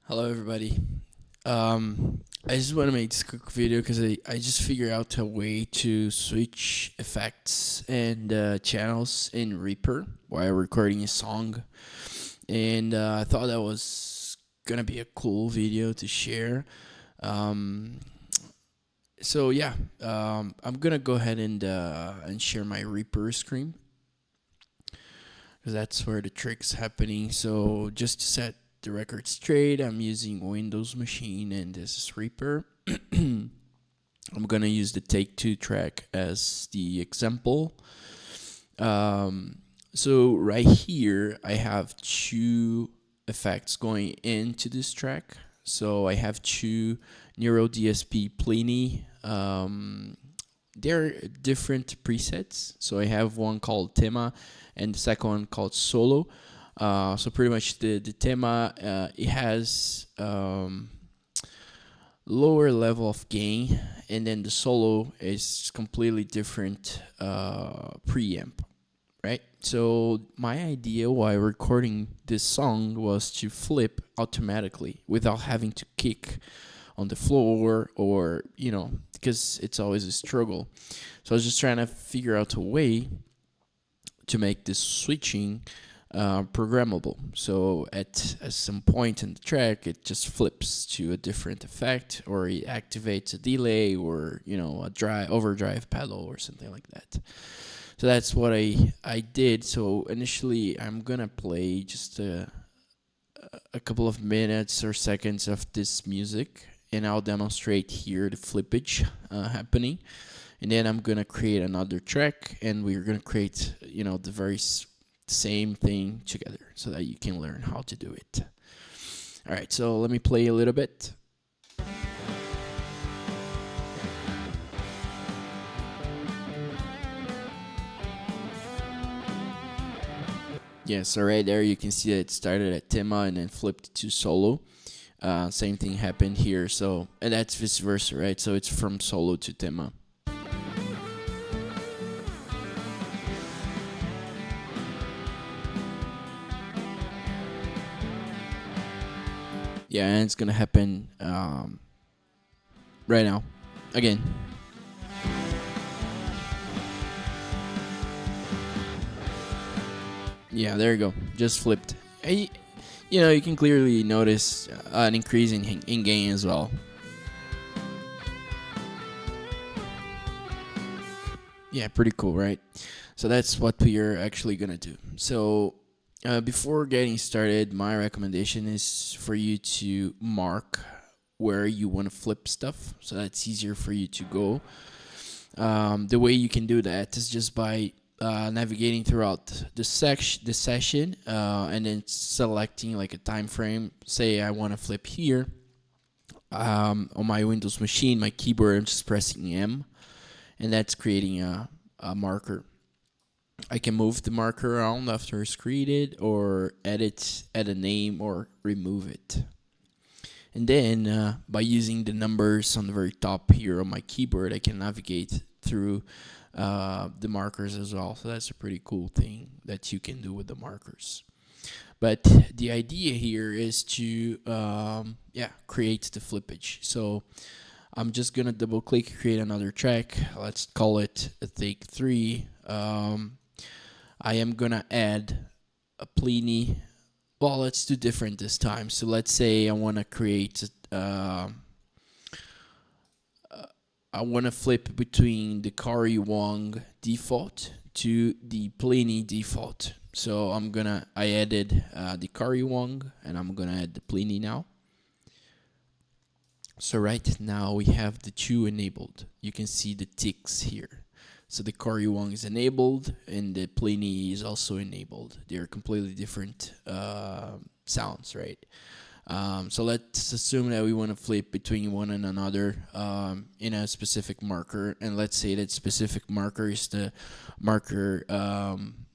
Hello, everybody. I just want to make this quick video because I just figured out a way to switch effects and channels in Reaper while recording a song. And I thought that was going to be a cool video to share. Um, I'm going to go ahead and share my Reaper screen because that's where the trick's happening. So just to set the record straight, I'm using Windows machine and this is Reaper. I'm gonna use the Take Two track as the example. So right here, I have two effects going into this track. So I have two Neuro DSP Pliny. They're different presets. So I have one called Tema and the second one called Solo. So pretty much the Tema, it has lower level of gain, and then the Solo is completely different preamp, right? So my idea while recording this song was to flip automatically without having to kick on the floor or, because it's always a struggle. So I was just trying to figure out a way to make this switching programmable. So at some point in the track, it just flips to a different effect, or it activates a delay, or a overdrive pedal or something like that. So that's what I did. So initially, I'm gonna play just a couple of minutes or seconds of this music, and I'll demonstrate here the flippage happening. And then I'm gonna create another track, and we're gonna create the very same thing together so that you can learn how to do it. All right, so let me play a little bit. Yeah, so right there you can see that it started at Tema and then flipped to Solo. Same thing happened here, so and that's vice versa, right? So it's from Solo to Tema. Yeah, and it's gonna happen right now again. Yeah, there you go. Just flipped. You can clearly notice an increase in gain as well. Yeah, pretty cool, right? So that's what we are actually gonna do. So before getting started, my recommendation is for you to mark where you want to flip stuff, so that's easier for you to go. The way you can do that is just by navigating throughout the session, and then selecting like a time frame. Say I want to flip here. On my Windows machine, my keyboard, I'm just pressing M, and that's creating a marker. I can move the marker around after it's created, or add a name, or remove it. And then by using the numbers on the very top here on my keyboard, I can navigate through the markers as well. So that's a pretty cool thing that you can do with the markers. But the idea here is to create the flippage. So I'm just gonna double click, create another track. Let's call it a take 3. I am gonna add a Pliny. Well, let's do different this time. So let's say I want to create I want to flip between the Kari Wong default to the Pliny default. So I added the Kari Wong, and I'm gonna add the Pliny now. So right now we have the two enabled. You can see the ticks here. So the Kari Wong is enabled, and the Pliny is also enabled. They're completely different sounds, right? So let's assume that we want to flip between one and another in a specific marker, and let's say that specific marker is the marker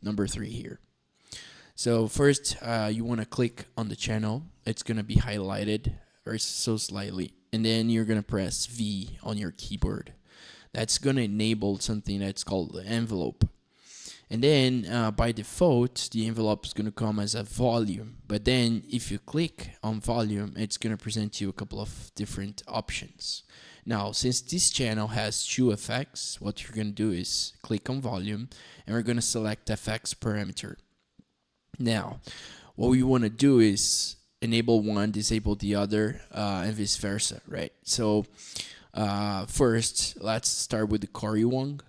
number 3 here. So first, you want to click on the channel. It's going to be highlighted very so slightly, and then you're going to press V on your keyboard. That's going to enable something that's called the envelope. And then by default, the envelope is going to come as a volume. But then if you click on volume, it's going to present you a couple of different options. Now, since this channel has two effects, what you're going to do is click on volume, and we're going to select FX parameter. Now, what we want to do is enable one, disable the other, and vice versa, right? So first, let's start with the Koryuwon.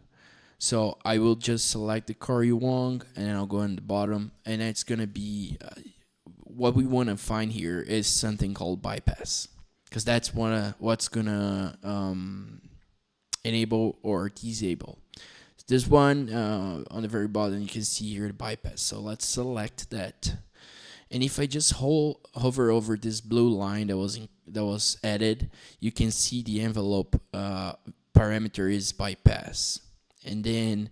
So I will just select the Koryuwon, and I'll go on the bottom, and it's going to be what we want to find here is something called bypass, because that's what's going to enable or disable. This one on the very bottom, you can see here the bypass. So let's select that. And if I just hover over this blue line that was added, you can see the envelope parameter is bypass. And then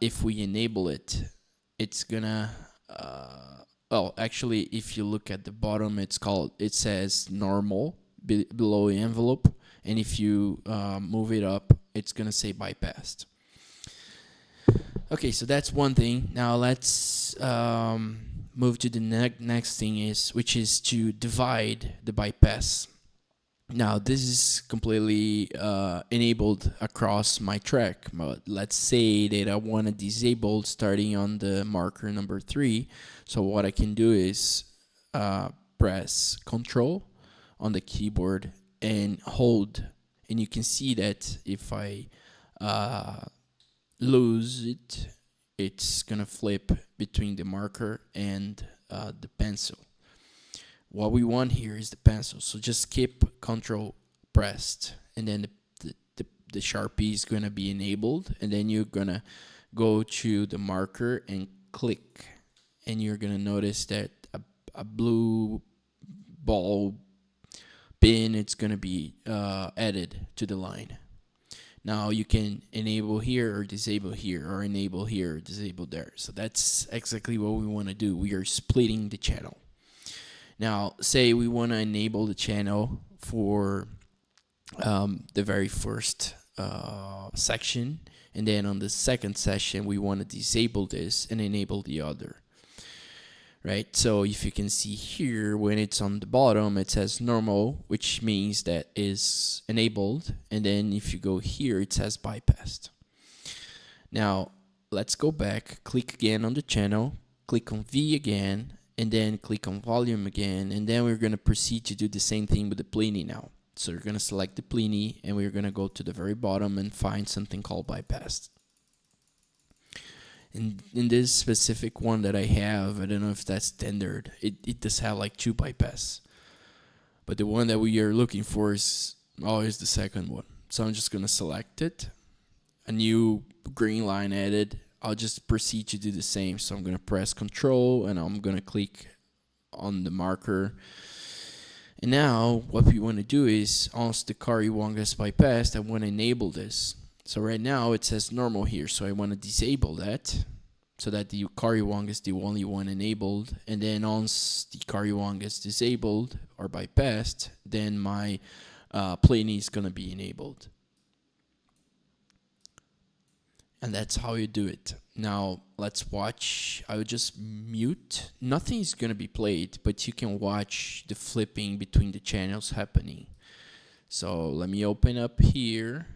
if we enable it, it's gonna well, actually, if you look at the bottom, it says normal below the envelope, and if you move it up, it's gonna say bypassed. Okay, so that's one thing. Now let's move to the next thing, which is to divide the bypass. Now this is completely enabled across my track, but let's say that I want to disable starting on the marker number 3. So what I can do is press Control on the keyboard and hold, and you can see that if I lose it, it's gonna flip between the marker and the pencil. What we want here is the pencil, so just keep Control pressed, and then the Sharpie is gonna be enabled, and then you're gonna go to the marker and click, and you're gonna notice that a blue ball pin, it's gonna be added to the line. Now you can enable here or disable here, or enable here or disable there. So that's exactly what we want to do. We are splitting the channel. Now, say we want to enable the channel for the very first section, and then on the second section we want to disable this and enable the other. Right, so if you can see here, when it's on the bottom, it says normal, which means that is enabled, and then if you go here, it says bypassed. Now let's go back, click again on the channel, click on V again, and then click on volume again, and then we're going to proceed to do the same thing with the pliny now. So we're going to select the pliny, and we're going to go to the very bottom and find something called bypassed. In this specific one that I have, I don't know if that's standard. It does have like 2 bypass, but the one that we are looking for is always the second one. So I'm just gonna select it, a new green line added. I'll just proceed to do the same. So I'm gonna press Control, and I'm gonna click on the marker. And now what we want to do is, once the Koryuwon gets bypassed, I want to enable this. So right now it says normal here, so I want to disable that, so that the Koryuwon is the only one enabled. And then once the Koryuwon gets disabled or bypassed, then my pliny is going to be enabled. And that's how you do it. Now let's watch. I would just mute. Nothing is going to be played, but you can watch the flipping between the channels happening. So let me open up here.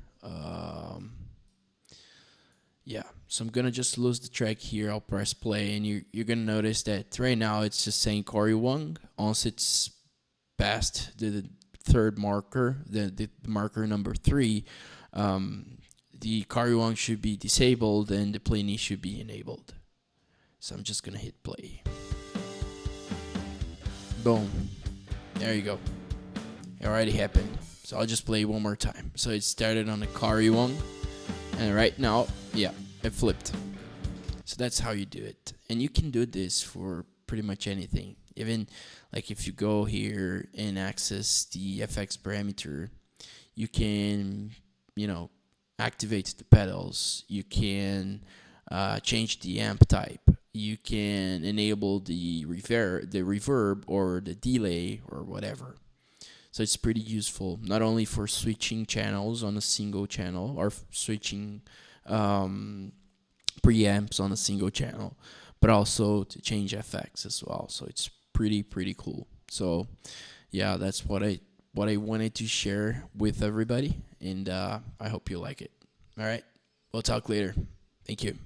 Yeah, so I'm gonna just lose the track here. I'll press play, and you're gonna notice that right now it's just saying Koryuwon. Once it's past the third marker, the marker number 3, the Koryuwon should be disabled and the pliny should be enabled. So I'm just gonna hit play. Boom, there you go. It already happened. So I'll just play one more time. So it started on the Koryuwon, and right now, yeah, it flipped. So that's how you do it. And you can do this for pretty much anything. Even like if you go here and access the FX parameter, you can, activate the pedals. You can change the amp type. You can enable the reverb or the delay or whatever. So it's pretty useful, not only for switching channels on a single channel, or switching preamps on a single channel, but also to change effects as well. So it's pretty cool. So yeah, that's what I wanted to share with everybody, and I hope you like it. All right, we'll talk later. Thank you.